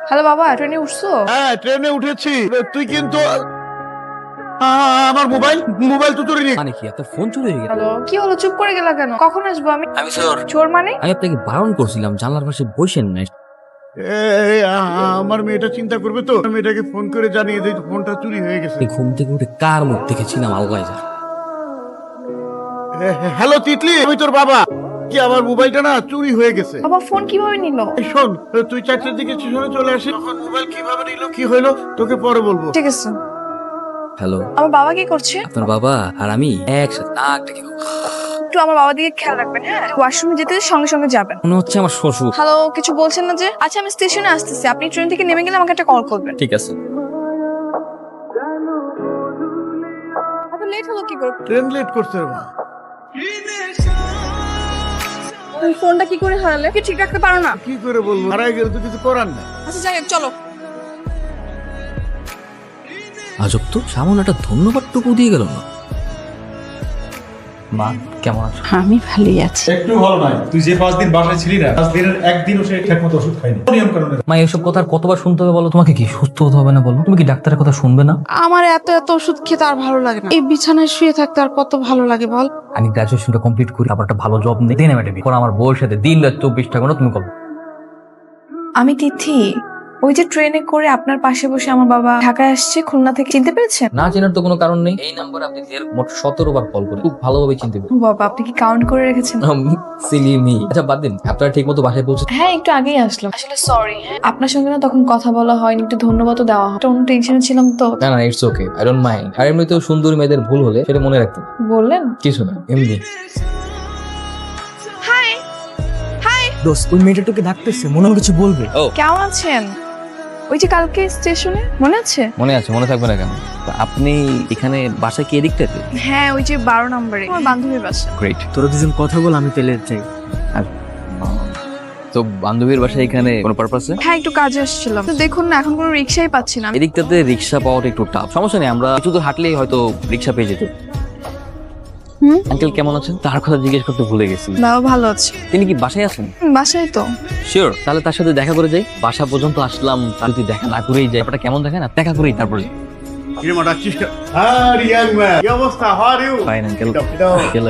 Hello বাবা, ট্রেনে উঠছো? হ্যাঁ ট্রেনে উঠেছি। তুই কিন্তু আমার মোবাইল মোবাইল তো চুরি নেই। মানে কি আপনার ফোন চুরি হয়ে গেল? হ্যালো, কি হলো, চুপ করে গেলা কেন? কখন আসবো আমি? আমি স্যার, চোর মানে? আমি আপনাকে বারণ করছিলাম জানলার পাশে বসেন না। আমার মেয়েটা চিন্তা করবে তো, মেয়েটাকে ফোন করে জানিয়ে দিই ফোনটা চুরি হয়ে গেছে। আমি ঘুম থেকে উঠে কার মুখ দেখেছিলাম আলগায় যা। হ্যালো তিতলি, আমি তোর বাবা। কি আমার মোবাইলটা না চুরি হয়ে গেছে। বাবা ফোন কিভাবে নিল? এই শোন, তুই 4টার দিকে স্টেশনে চলে আসিস। তখন মোবাইল কিভাবে নিল কি হইলো তোকে পরে বলবো। ঠিক আছে। হ্যালো, আমার বাবা কি করছে? আপনার বাবা আর আমি একসাথে নাক ডেকে একটু আমার বাবার দিকে খেয়াল রাখবেন, হ্যাঁ? ওয়াশরুমে যেতে সঙ্গে সঙ্গে যাবেন। মনে হচ্ছে আমার শ্বশুর। হ্যালো, কিছু বলছেন না যে? আচ্ছা আমি স্টেশনে আসতেছি, আপনি ট্রেন থেকে নেমে গেলে আমাকে একটা কল করবেন। ঠিক আছে। এত লেট হলো কি করে? ট্রেন লেট করছে রে মা। তুমি ফোনটা কি করে হারালে? কি ঠিক রাখতে পারো না? কি করে বলবো, হারাই গেলে তো কিছু করার নাই। আচ্ছা যাই হোক, চলো। আজব তো, সামনে একটা ধন্যবাদটুকু দিয়ে গেল না। মা কেমন আছো? আমি ভালোই আছি। একটু ভালো নয়। তুই যে 5 দিন বাসায় ছিলি না, 5 দিনের একদিনও সে ঠিক মতো ওষুধ খায়নি নিয়ম কানুনের। মা এসব কথা আর কতবার শুনতে হবে বলো? তোমাকে কি সুস্থ হতে হবে না বলো? তুমি কি ডাক্তারের কথা শুনবে না? আমার এত এত ওষুধ খেতে আর ভালো লাগে না। এই বিছানায় শুয়ে থাকতে আর কত ভালো লাগে বল। আমি গ্রাজুয়েশনটা কমপ্লিট করি, আবার একটা ভালো জব নিই, দেন আমি এটা আমার বউয়ের সাথে দিন রাত 24টা ঘন্টা তুমি করো। আমি তিথি, ওই যে ট্রেনে করে আপনার পাশে বসে আমার বাবা ঢাকায় আসছে খুলনা থেকে, চিনতে পেরেছেন? না চেনার তো কোনো কারণ নেই। এই নাম্বারে আপনি মোট 17 বার কল করে খুব ভালোভাবে চিনতে ও বাবা, আপনি কি কাউন্ট করে রেখেছেন? সিলিমি। আচ্ছা বাদ দিন, আপনারা ঠিক মতো বাসায় পৌঁছে? হ্যাঁ, একটু আগেই আসলাম। আসলে সরি, হ্যাঁ আপনার সঙ্গে না তখন কথা বলা হয়নি, একটু ধন্যবাদও দেওয়া হয়, অন্য টেনশনে ছিলাম তো। না না, it's okay, I don't mind. আর এমনিতেও সুন্দরী মেয়েদের ভুল হলে সেটা মনে রাখতে হবে। বললেন? কিছু না, এমনি। হাই হাই, দোস্ত ওই মেয়েটাকে ডাকতেছে, মনে হয় কিছু বলবে। ও কেমন আছেন? ওই যে কালকে স্টেশনে, মনে আছে? মনে আছে, মনে থাকবে না কেন? তো আপনি এখানে বাসায় কি এদিকটাতে? হ্যাঁ, ওই যে 12 নম্বরে আমার বান্ধবীর বাসা। গ্রেট। তোরা দুজন কথা বল, আমি পেলে যাই। তো বান্ধবীর বাসায় এখানে কোনো পারপাসে? হ্যাঁ, একটু কাজে আসছিলাম। তো দেখুন না, এখন কোনো রিক্সাই পাচ্ছি না। এদিকটাতে রিক্সা পাওয়াটা একটু টাফ। সমস্যা নেই, আমরা কিছু দূর হাঁটলেই হয়তো রিক্সা পেয়ে যেত। হুম? আঙ্কেল কেমন আছেন? তার কথা জিজ্ঞেস করতে ভুলে গেছি। বাবা ভালো আছে। তিনি কি বাসায় আছেন? বাসায় তো। শিওর, তাহলে তার সাথে দেখা করে যাই। বাসা পর্যন্ত আসলাম, তার যদি দেখা না করেই যাই, ব্যাপারটা কেমন দেখে না, দেখা করেই তারপরে যাই। কিরে মা ডাকছিস কেন? হ্যাঁ ইয়াং ম্যান, কি অবস্থা? How are you? Fine uncle. Uncle,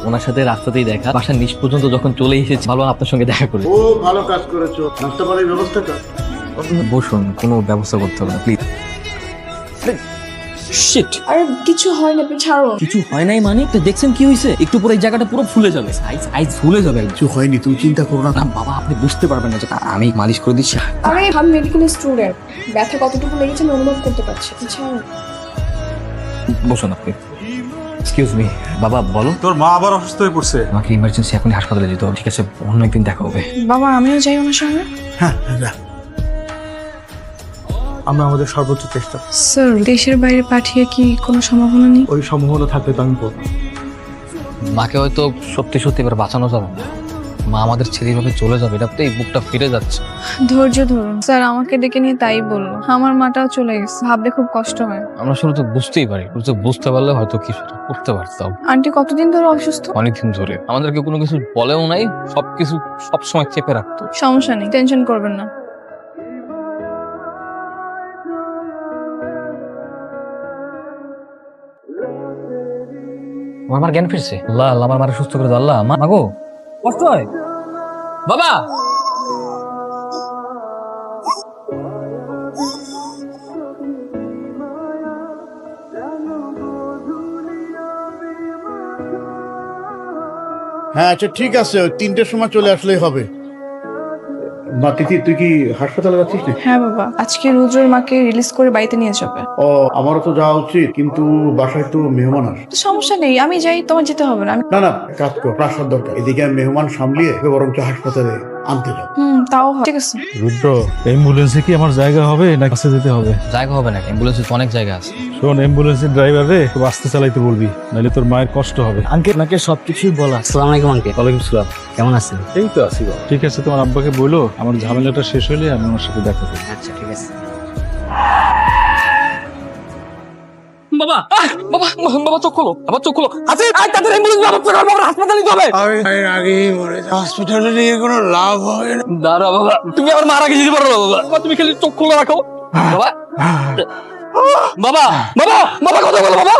ওনার সাথে রাস্তাতেই দেখা, বাসার নিচ পর্যন্ত যখন চলে এসেছি, ভালো আপনার সঙ্গে দেখা করে। ও ভালো কাজ করেছো, নাস্তা পানির ব্যবস্থা কর। বসুন, কোনো ব্যবস্থা করতে হবে না প্লিজ। শিট, আরে কিছু হয় না, আপনি ছাড়ো। কিছু হয় নাই মানে? তো দেখছেন কি হয়েছে? একটু পরে এই জায়গাটা পুরো ফুলে যাবে, সাইজ ফুলে যাবে। কিছু হয়নি, তুমি চিন্তা করো না। না বাবা, আপনি বুঝতে পারবেন না যে আমি মালিশ করে দিচ্ছি। আমি মেডিকেল স্টুডেন্ট, ব্যথা কতটুকু লেগেছে আমি অনুভব করতে পারছি। ছাড়ো। বসুন আপনি। এক্সকিউজ মি, বাবা বলো। তোর মা আবার অসুস্থ হয়ে পড়ছে। আমাকে ইমার্জেন্সি এখন হাসপাতালে যেতে হবে। ঠিক আছে, অন্য একদিন দেখা হবে। বাবা আমিও যাই ওনার সঙ্গে। হ্যাঁ যা। আমরা আমাদের সর্বোচ্চ চেষ্টা, স্যার, দেশের বাইরে পাঠিয়ে কি কোনো সম্ভাবনা নেই? ওই সম্ভাবনা থাকলে তো আমি বলবো। মাকে হয়তো সত্যি সত্যি এবার বাঁচানো যাবে না। মা আমাদের ছেড়ে এইভাবে চলে যাবে, এটা তো এই বুকটা ফিরে যাচ্ছে। ধৈর্য ধরুন স্যার, আমাকে ডেকে নিয়ে তাই বললো। আমার মাটাও চলে গেছে, ভাবলে খুব কষ্ট হয়। আমরা শুরু তো বুঝতেই পারি, শুরু তো বুঝতে পারলে হয়তো কিছুটা করতে পারতাম। আন্টি কতদিন ধরে অসুস্থ? অনেকদিন ধরে আমাদেরকে কোনো কিছু বলেও নাই, সবকিছু সবসময় চেপে রাখতো। সমস্যা নেই, টেনশন করবেন না। আমার জ্ঞান ফিরছে। আল্লাহ আল্লাহ, আমার মারা সুস্থ করে দাও আল্লাহ। মা গো, কষ্ট হয় বাবা। হ্যাঁ আচ্ছা ঠিক আছে, ওই 3টের সময় চলে আসলেই হবে। মা তিথি, তুই কি হাসপাতালে যাচ্ছিস না? হ্যাঁ বাবা, আজকে রুদ্রের মাকে রিলিজ করে বাড়িতে নিয়ে যাবে। ও আমারও তো যাওয়া উচিত, কিন্তু বাসায় তো মেহমান আসে। তো সমস্যা নেই, আমি যাই, তোমার যেতে হবে না। না না, কাজ কর, প্রাসাদ দরকার। এদিকে আমি মেহমান সামলিয়ে বরঞ্চ হাসপাতালে আনতে যাও। তাও হয়। ঠিক আছে। রুদ্র, অ্যাম্বুলেন্সে কি আমার জায়গা হবে না কাছে যেতে হবে? জায়গা হবে না, অ্যাম্বুলেন্সে তো অনেক জায়গা আছে। শোন, অ্যাম্বুলেন্সের ড্রাইভারে খুব আস্তে চালাইতে বলবি, নাহলে তোর মায়ের কষ্ট হবে। আঙ্কেল নাকি সবকিছুই বলা। আসসালামু আলাইকুম আঙ্কেল। ওয়ালাইকুম সালাম, কেমন আছেন? এই তো আছি বাবা। ঠিক আছে, তোমার আব্বাকে বলো আমার ঝামেলাটা শেষ হলে আমি ওনার সাথে দেখা করবো। আচ্ছা ঠিক আছে। বাবা বাবা বাবা বাবা চোখ খোলো, আবার চোখ খোলো। আসিফ তাদের অ্যাম্বুলেন্স ব্যবস্থা কর, বাবার হাসপাতালে নিতে হবে। আগেই মরে যায়, হসপিটালে নিয়ে কোনো লাভ হবে না। দাঁড়া বাবা, তুমি আমার মারা গেছি পারো না বাবা। বাবা, তুমি খালি চোখ খোলা রাখো বাবা। বাবা বাবা বাবা কথা বলো বাবা।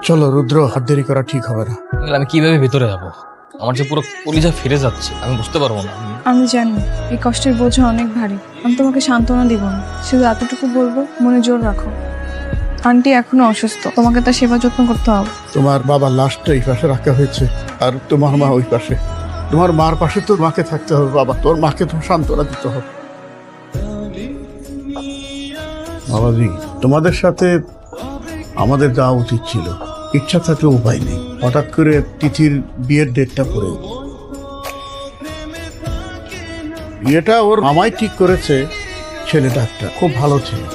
চলো রুদ্র, হাত দেরি করা ঠিক হবে না। আমি কিভাবে ভিতরে যাবো? আমার যে পুরো কলিজা ফিরে যাচ্ছে, আমি বুঝতে পারবো না। আমি জানি এই কষ্টের বোঝা অনেক ভারী। আমি তোমাকে সান্ত্বনা দিব না, শুধু এতটুকু বলবো, মনে জোর রাখো। আন্টি এখনো অসুস্থ, তোমাকে তার সেবা যত্ন করতে হবে। তোমার বাবার লাশটা এই পাশে রাখা হয়েছে, আর তোমার মা ওই পাশে। তোমার মার পাশে তোর মাকে থাকতে হবে বাবা, তোর মাকে তো সান্ত্বনা দিতে হবে। বাবাজি, তোমাদের সাথে আমাদের যাওয়া উচিত ছিল, ইচ্ছা থাকলে উপায় নেই। হঠাৎ করে তিথির বিয়ের ডেটটা পড়ে, বিয়েটা ওর মামাই ঠিক করেছে। ছেলেটা একটা খুব ভালো ছেলে,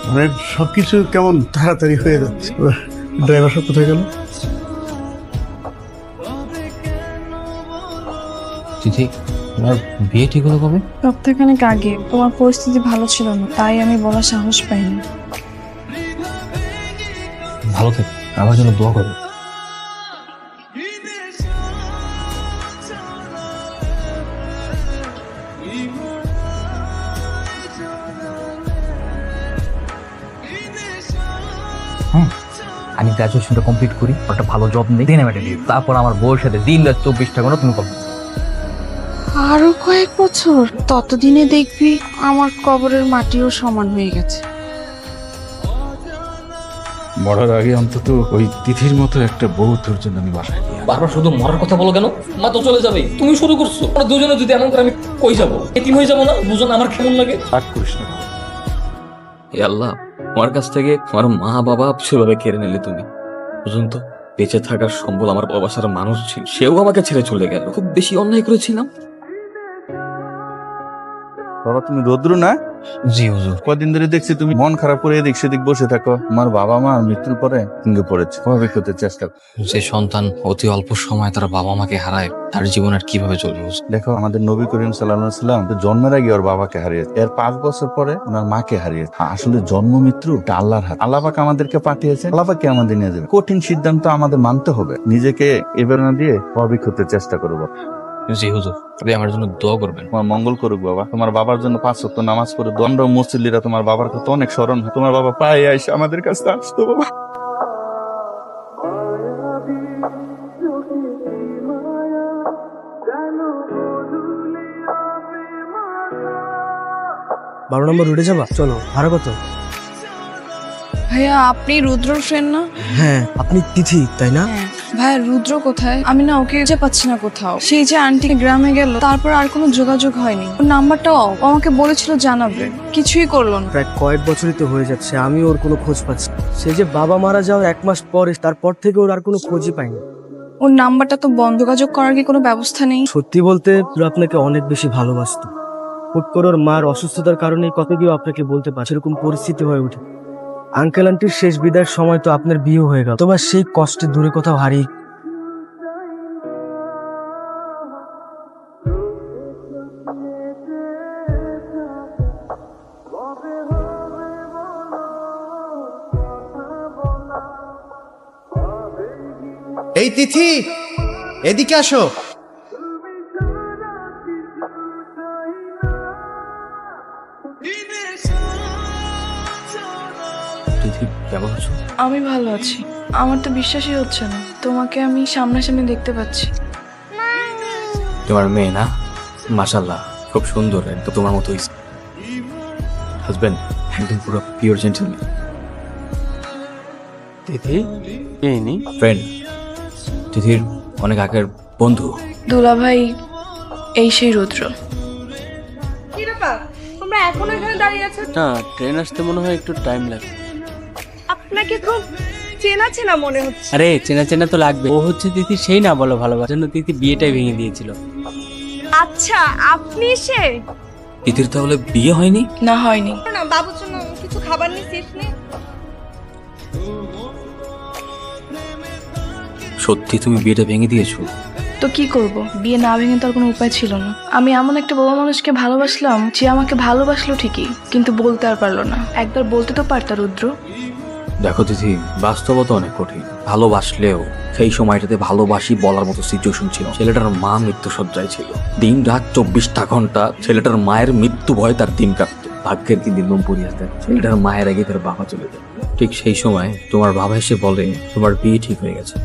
মানে সবকিছু কেমন তাড়াতাড়ি হয়ে যাচ্ছে। ড্রাইভার সব কোথায় গেল? তিথি, তোমার বিয়ে ঠিক হলো কবে? সপ্তাহখানেক আগে। তোমার পরিস্থিতি ভালো ছিল না, তাই আমি বলার সাহস পাইনি। ভালো থেকে আমার জন্য দোয়া করো। আমি গ্রাজুয়েশনটা কমপ্লিট করি, একটা ভালো জব নেই, দিনে মেটে দিই, তারপর আমার বউয়ের সাথে দিন রাত 24টা ঘন্টা তুমি করবে। আরো কয়েক বছর, ততদিনে দেখবি আমার কবরের মাটিও সমান হয়ে গেছে। মরার আগে অন্তত ওই তিথির মতো একটা বউ তোর জন্য আমি বাসায় নিয়ে আসবো। বারবার শুধু মরার কথা বলো কেন? মা তো চলে যাবে, তুমি শুরু করছো। আমরা দুজনে যদি এমন করে, আমি কই যাবো? এতিম হয়ে যাবো না? দুজন আমার কেমন লাগে? রাগ করিস না। এ আল্লাহ, আমার কাছ থেকে আমার মা বাবা সেভাবে কেড়ে নিলে তুমি। বুঝুন তো, বেঁচে থাকার সম্বল আমার বাবা সারা মানুষ ছিল, সেও আমাকে ছেড়ে চলে গেল। খুব বেশি অন্যায় করেছিলাম। বাবা, তুমি রৌদ্র না? জি হুজুর। কদিন ধরে দেখছি তুমি মন খারাপ করে এদিক সেদিক বসে থাকো। আমার বাবা মা মৃত্যুর পরে ভেঙে পড়েছে, স্বাভাবিক হতে চেষ্টা করো। যে সন্তান অতি অল্প সময় তার বাবা মাকে হারায়, তার জীবন আর কিভাবে চলবে? দেখো, আমাদের নবী করিম সাল্লাল্লাহু আলাইহি সাল্লাম জন্মের আগে ওর বাবাকে হারিয়েছে, এর 5 বছর পরে ওনার মাকে হারিয়েছে। আসলে জন্ম মৃত্যু এটা আল্লাহর হাতে। আল্লাহ পাক আমাদেরকে পাঠিয়েছেন, আল্লাহ পাক আমাদের নিয়ে যাবে। কঠিন সিদ্ধান্ত আমাদের মানতে হবে, নিজেকে এবার না দিয়ে স্বাভাবিক হতে চেষ্টা করবো। জি হুজুর, আপনি আমার জন্য দোয়া করবেন। তোমার মঙ্গল করুক বাবা। তোমার বাবার জন্য 5 ওয়াক্ত নামাজ পড়ে দণ্ড মুসল্লিরা তোমার বাবার কথা অনেক স্মরণ হয়। তোমার বাবা পায়ে আইসা আমাদের কাছে আসতো বাবা। বারো নম্বর রুটে যাবা? চলো, ভাড়া কত? ভাইয়া, আপনি রুদ্রর ফ্রেন্ড না? হ্যাঁ, আপনি তিথি তাই না? হ্যাঁ। ভাইয়া, রুদ্র কোথায়? আমি না ওকে খুঁজে পাচ্ছি না কোথাও। সেই যে আন্টি গ্রামে গেল, তারপর আর কোনো যোগাযোগ হয়নি। ওর নাম্বারটাও ও আমাকে বলেছিল জানাবে, কিছুই করলো না। প্রায় কয়েক বছরই তো হয়ে যাচ্ছে, আমি ওর কোনো খোঁজ পাচ্ছি না। সে যে বাবা মারা যাওয়ার 1 মাস পরে, তারপর থেকে ওর আর কোনো খোঁজই পাইনি। ওর নাম্বারটা তো বন্ধ, যোগাযোগ করার কি কোনো ব্যবস্থা নেই? সত্যি বলতে ও আপনাকে অনেক বেশি ভালোবাসতো। হুট করে ওর মার অসুস্থতার কারণে কত কেউ আপনাকে বলতে পারছে, এরকম পরিস্থিতি হয়ে ওঠে। আঙ্কেল আন্টির শেষ বিদায়ের সময় তো আপনার বিয়ে হয়ে গেল, তোমার সেই কষ্টে দূরে কোথাও হারিয়ে। এই তিথি, এদিকে আসো। তিথি, কেমন আছো? আমি ভালো আছি। আমার তো বিশ্বাসই হচ্ছে না, তোমাকে আমি সামনাসামনি দেখতে পাচ্ছি। তোমার মেয়ে না? মাশাআল্লাহ, খুব সুন্দর, একদম তোমার মতোই। হাজবেন্ড একদম পুরো পিওর জেন্টলম্যান। তিথি, এই নি ফ্রেন্ড, তিথির অনেক আগের বন্ধু। দুলা ভাই, এই সেই রুদ্র। কি ব্যাপার, তোমরা এখনো এখানে দাঁড়িয়ে আছো? না, ট্রেন আসতে মনে হয় একটু টাইম লাগবে। আপনাকে খুব চেনা চেনা মনে হচ্ছে। আরে চেনা চেনা তো লাগবে, ও হচ্ছে তিথি সেই না বলো ভালোবাসার জন্য তিথি বিয়েটাই ভেঙে দিয়েছিল। আচ্ছা, আপনি সে? তিথির তাহলে বিয়ে হয়নি? না, হয়নি। না, বাবুর জন্য খাবার নি চিপস নি। সত্যি তুমি বিয়েটা ভেঙে দিয়েছো? তো কি করব, বিয়ে না ভেঙে তো আর কোনো উপায় ছিল না। আমি এমন একটা বাবা মানুষকে ভালোবাসলাম যে আমাকে ভালোবাসলো ঠিকই, কিন্তু বলতে আর পারলো না। একবার বলতে তো পারতা রুদ্র। দেখো দিদি, বাস্তবতা অনেক কঠিন। ভালোবাসলেও সেই সময়টাতে ভালোবাসি বলার মতো সিচুয়েশন ছিল। ছেলেটার মা মৃত্যুসজ্জায় ছিল। দিন রাত 24টা ঘন্টা ছেলেটার মায়ের মৃত্যু ভয়ে তার দিন কাটতো। ভাগ্যের কি নির্মম পরিহাস দেয়, ছেলেটার মায়ের আগে তার বাবা চলে যায়। ঠিক সেই সময় তোমার বাবা এসে বলে তোমার বিয়ে ঠিক হয়ে গেছে।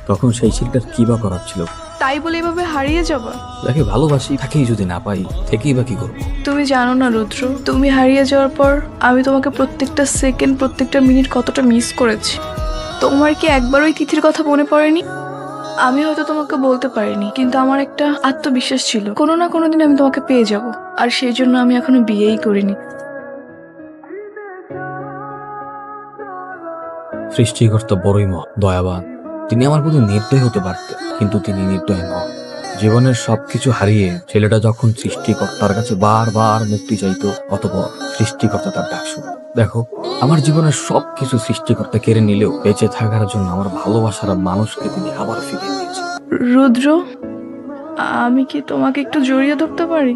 তখন সেই ছেলেটার কি বা করার ছিল? তাই বলে এভাবে হারিয়ে যাবা? যাকে ভালোবাসি তাকেই যদি না পাই, থেকেই বা কি করবো? তুমি জানো না রুদ্র, তুমি হারিয়ে যাওয়ার পর আমি তোমাকে প্রত্যেকটা সেকেন্ড, প্রত্যেকটা মিনিট কতটা মিস করেছি। তোমার কি একবার ওই তিথির কথা মনে পড়েনি? আমি হয়তো তোমাকে বলতে পারিনি, কিন্তু আমার একটা আত্মবিশ্বাস ছিল কোনো না কোনো দিন আমি তোমাকে পেয়ে যাব। আর সেই জন্য আমি এখনো বিয়েই করিনি। সৃষ্টিকর্তা বড়ই দয়াবান। তিনি আমার প্রতি নির্দয় হতে পারতেন, কিন্তু তিনি নির্দয় নন। জীবনের সবকিছু হারিয়ে ছেলেটা যখন সৃষ্টিকর্তার কাছে বারবার মুক্তি চাইতো, অতঃপর সৃষ্টিকর্তা তার ডাক শুনে। দেখো, আমার জীবনের সবকিছু সৃষ্টিকর্তা কেড়ে নিলেও বেঁচে থাকার জন্য আমার ভালোবাসার মানুষকে তিনি আবার ফিরিয়ে দিয়েছেন। রুদ্র, আমি কি তোমাকে একটু জড়িয়ে ধরতে পারি?